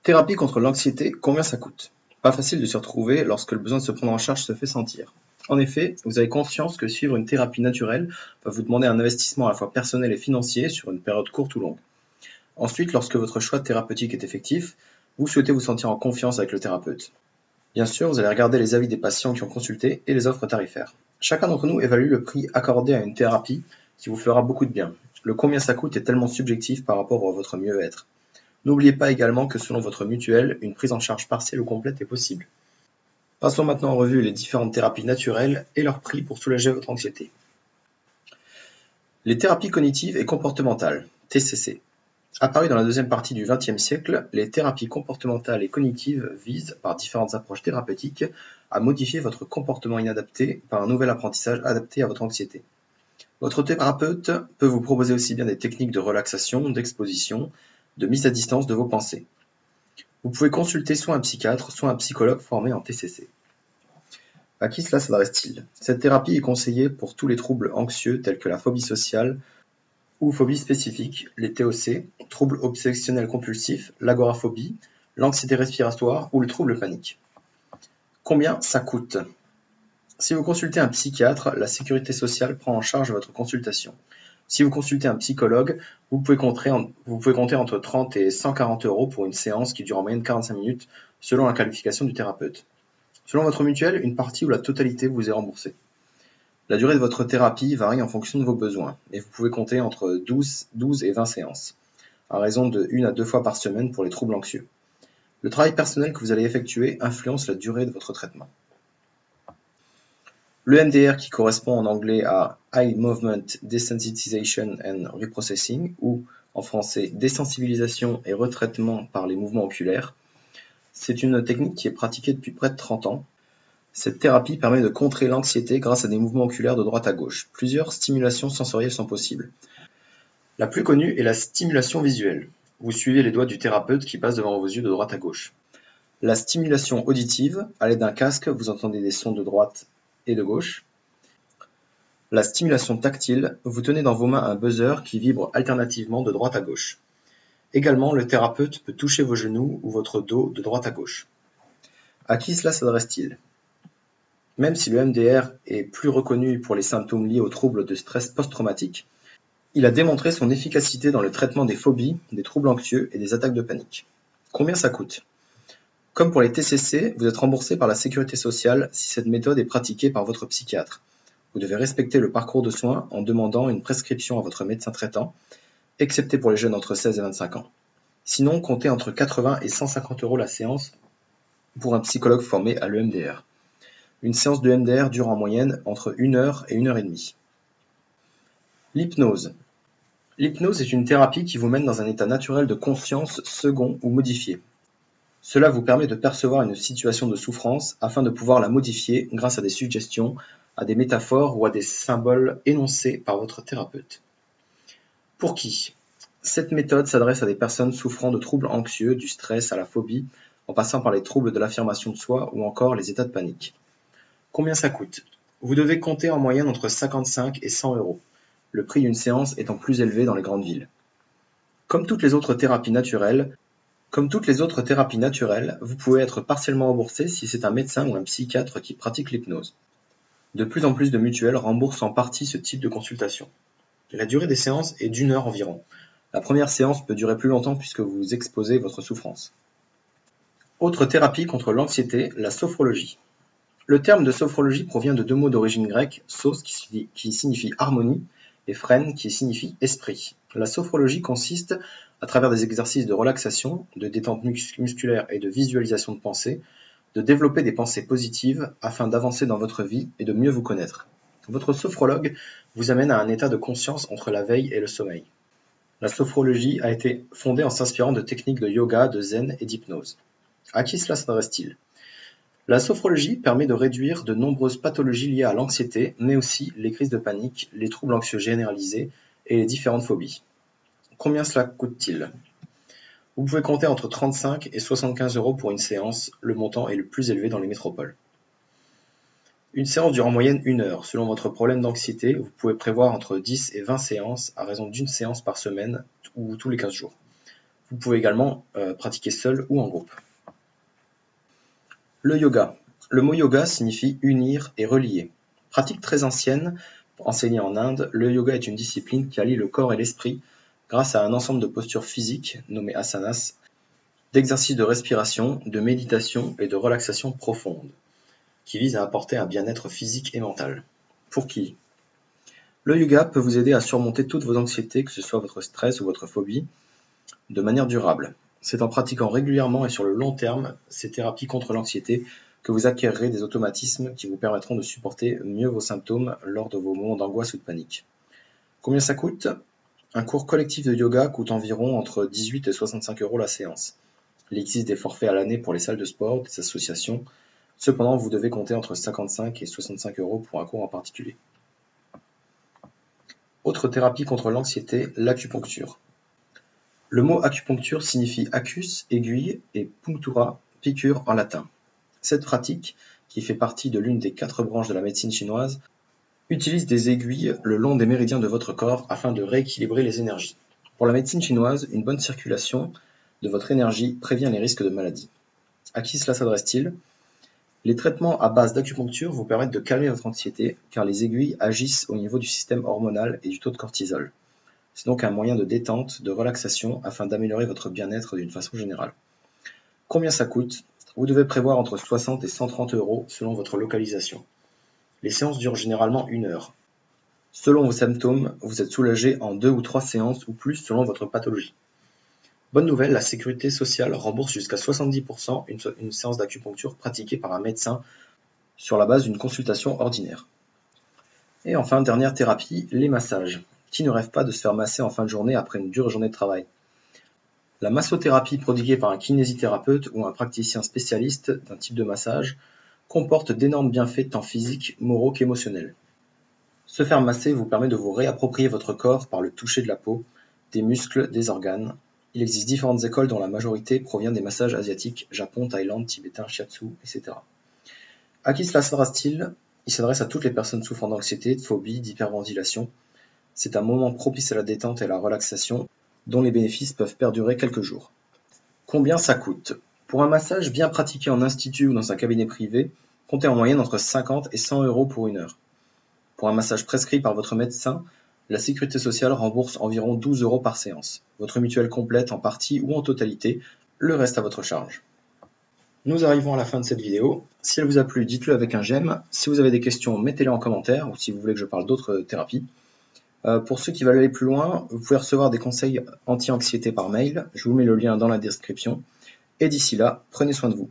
Thérapie contre l'anxiété, combien ça coûte? Pas facile de s'y retrouver lorsque le besoin de se prendre en charge se fait sentir. En effet, vous avez conscience que suivre une thérapie naturelle va vous demander un investissement à la fois personnel et financier sur une période courte ou longue. Ensuite, lorsque votre choix thérapeutique est effectif, vous souhaitez vous sentir en confiance avec le thérapeute. Bien sûr, vous allez regarder les avis des patients qui ont consulté et les offres tarifaires. Chacun d'entre nous évalue le prix accordé à une thérapie qui vous fera beaucoup de bien. Le combien ça coûte est tellement subjectif par rapport à votre mieux-être. N'oubliez pas également que selon votre mutuelle, une prise en charge partielle ou complète est possible. Passons maintenant en revue les différentes thérapies naturelles et leurs prix pour soulager votre anxiété. Les thérapies cognitives et comportementales, TCC. Apparues dans la deuxième partie du XXe siècle, les thérapies comportementales et cognitives visent, par différentes approches thérapeutiques, à modifier votre comportement inadapté par un nouvel apprentissage adapté à votre anxiété. Votre thérapeute peut vous proposer aussi bien des techniques de relaxation, d'exposition, de mise à distance de vos pensées. Vous pouvez consulter soit un psychiatre, soit un psychologue formé en TCC. À qui cela s'adresse-t-il? Cette thérapie est conseillée pour tous les troubles anxieux tels que la phobie sociale ou phobie spécifique, les TOC, troubles obsessionnels compulsifs, l'agoraphobie, l'anxiété respiratoire ou le trouble panique. Combien ça coûte? Si vous consultez un psychiatre, la sécurité sociale prend en charge votre consultation. Si vous consultez un psychologue, vous pouvez compter entre 30 et 140 € pour une séance qui dure en moyenne 45 minutes selon la qualification du thérapeute. Selon votre mutuelle, une partie ou la totalité vous est remboursée. La durée de votre thérapie varie en fonction de vos besoins, et vous pouvez compter entre 12 et 20 séances, à raison de 1 à 2 fois par semaine pour les troubles anxieux. Le travail personnel que vous allez effectuer influence la durée de votre traitement. Le MDR, qui correspond en anglais à Eye Movement Desensitization and Reprocessing, ou en français désensibilisation et retraitement par les mouvements oculaires, c'est une technique qui est pratiquée depuis près de 30 ans. Cette thérapie permet de contrer l'anxiété grâce à des mouvements oculaires de droite à gauche. Plusieurs stimulations sensorielles sont possibles. La plus connue est la stimulation visuelle. Vous suivez les doigts du thérapeute qui passe devant vos yeux de droite à gauche. La stimulation auditive, à l'aide d'un casque, vous entendez des sons de droite et de gauche. La stimulation tactile, vous tenez dans vos mains un buzzer qui vibre alternativement de droite à gauche. Également, le thérapeute peut toucher vos genoux ou votre dos de droite à gauche. À qui cela s'adresse-t-il? Même si le MDR est plus reconnu pour les symptômes liés aux troubles de stress post-traumatique, il a démontré son efficacité dans le traitement des phobies, des troubles anxieux et des attaques de panique. Combien ça coûte? Comme pour les TCC, vous êtes remboursé par la sécurité sociale si cette méthode est pratiquée par votre psychiatre. Vous devez respecter le parcours de soins en demandant une prescription à votre médecin traitant, excepté pour les jeunes entre 16 et 25 ans. Sinon, comptez entre 80 et 150 € la séance pour un psychologue formé à l'EMDR. Une séance de MDR dure en moyenne entre 1 heure et 1 heure et demie. L'hypnose. L'hypnose est une thérapie qui vous mène dans un état naturel de conscience second ou modifié. Cela vous permet de percevoir une situation de souffrance afin de pouvoir la modifier grâce à des suggestions, à des métaphores ou à des symboles énoncés par votre thérapeute. Pour qui? Cette méthode s'adresse à des personnes souffrant de troubles anxieux, du stress à la phobie, en passant par les troubles de l'affirmation de soi ou encore les états de panique. Combien ça coûte? Vous devez compter en moyenne entre 55 et 100 €, le prix d'une séance étant plus élevé dans les grandes villes. Comme toutes les autres thérapies naturelles, vous pouvez être partiellement remboursé si c'est un médecin ou un psychiatre qui pratique l'hypnose. De plus en plus de mutuelles remboursent en partie ce type de consultation. La durée des séances est d'1 heure environ. La première séance peut durer plus longtemps puisque vous exposez votre souffrance. Autre thérapie contre l'anxiété, la sophrologie. Le terme de sophrologie provient de 2 mots d'origine grecque, sos qui signifie harmonie et phrène qui signifie esprit. La sophrologie consiste, à travers des exercices de relaxation, de détente musculaire et de visualisation de pensée, de développer des pensées positives afin d'avancer dans votre vie et de mieux vous connaître. Votre sophrologue vous amène à un état de conscience entre la veille et le sommeil. La sophrologie a été fondée en s'inspirant de techniques de yoga, de zen et d'hypnose. À qui cela s'adresse-t-il? La sophrologie permet de réduire de nombreuses pathologies liées à l'anxiété, mais aussi les crises de panique, les troubles anxieux généralisés et les différentes phobies. Combien cela coûte-t-il? Vous pouvez compter entre 35 et 75 € pour une séance, le montant est le plus élevé dans les métropoles. Une séance dure en moyenne 1 heure. Selon votre problème d'anxiété, vous pouvez prévoir entre 10 et 20 séances à raison d'une séance par semaine ou tous les 15 jours. Vous pouvez également pratiquer seul ou en groupe. Le yoga. Le mot yoga signifie unir et relier. Pratique très ancienne, enseignée en Inde, le yoga est une discipline qui allie le corps et l'esprit grâce à un ensemble de postures physiques, nommées asanas, d'exercices de respiration, de méditation et de relaxation profonde, qui visent à apporter un bien-être physique et mental. Pour qui? Le yoga peut vous aider à surmonter toutes vos anxiétés, que ce soit votre stress ou votre phobie, de manière durable. C'est en pratiquant régulièrement et sur le long terme ces thérapies contre l'anxiété que vous acquérerez des automatismes qui vous permettront de supporter mieux vos symptômes lors de vos moments d'angoisse ou de panique. Combien ça coûte? Un cours collectif de yoga coûte environ entre 18 et 65 € la séance. Il existe des forfaits à l'année pour les salles de sport, des associations. Cependant, vous devez compter entre 55 et 65 € pour un cours en particulier. Autre thérapie contre l'anxiété, l'acupuncture. Le mot acupuncture signifie acus, aiguille, et punctura, piqûre en latin. Cette pratique, qui fait partie de l'une des 4 branches de la médecine chinoise, utilise des aiguilles le long des méridiens de votre corps afin de rééquilibrer les énergies. Pour la médecine chinoise, une bonne circulation de votre énergie prévient les risques de maladie. À qui cela s'adresse-t-il? Les traitements à base d'acupuncture vous permettent de calmer votre anxiété car les aiguilles agissent au niveau du système hormonal et du taux de cortisol. C'est donc un moyen de détente, de relaxation afin d'améliorer votre bien-être d'une façon générale. Combien ça coûte? Vous devez prévoir entre 60 et 130 € selon votre localisation. Les séances durent généralement 1 heure. Selon vos symptômes, vous êtes soulagé en 2 ou 3 séances ou plus selon votre pathologie. Bonne nouvelle, la sécurité sociale rembourse jusqu'à 70% une séance d'acupuncture pratiquée par un médecin sur la base d'une consultation ordinaire. Et enfin, dernière thérapie, les massages. Qui ne rêve pas de se faire masser en fin de journée après une dure journée de travail? La massothérapie prodiguée par un kinésithérapeute ou un praticien spécialiste d'un type de massage comporte d'énormes bienfaits tant physiques, moraux qu'émotionnels. Se faire masser vous permet de vous réapproprier votre corps par le toucher de la peau, des muscles, des organes. Il existe différentes écoles dont la majorité provient des massages asiatiques, Japon, Thaïlande, tibétain, shiatsu, etc. À qui cela s'adresse-t-il? Il s'adresse à toutes les personnes souffrant d'anxiété, de phobie, d'hyperventilation. C'est un moment propice à la détente et à la relaxation, dont les bénéfices peuvent perdurer quelques jours. Combien ça coûte? Pour un massage bien pratiqué en institut ou dans un cabinet privé, comptez en moyenne entre 50 et 100 € pour 1 heure. Pour un massage prescrit par votre médecin, la sécurité sociale rembourse environ 12 € par séance. Votre mutuelle complète en partie ou en totalité, le reste à votre charge. Nous arrivons à la fin de cette vidéo. Si elle vous a plu, dites-le avec un j'aime. Si vous avez des questions, mettez-les en commentaire ou si vous voulez que je parle d'autres thérapies. Pour ceux qui veulent aller plus loin, vous pouvez recevoir des conseils anti-anxiété par mail. Je vous mets le lien dans la description. Et d'ici là, prenez soin de vous.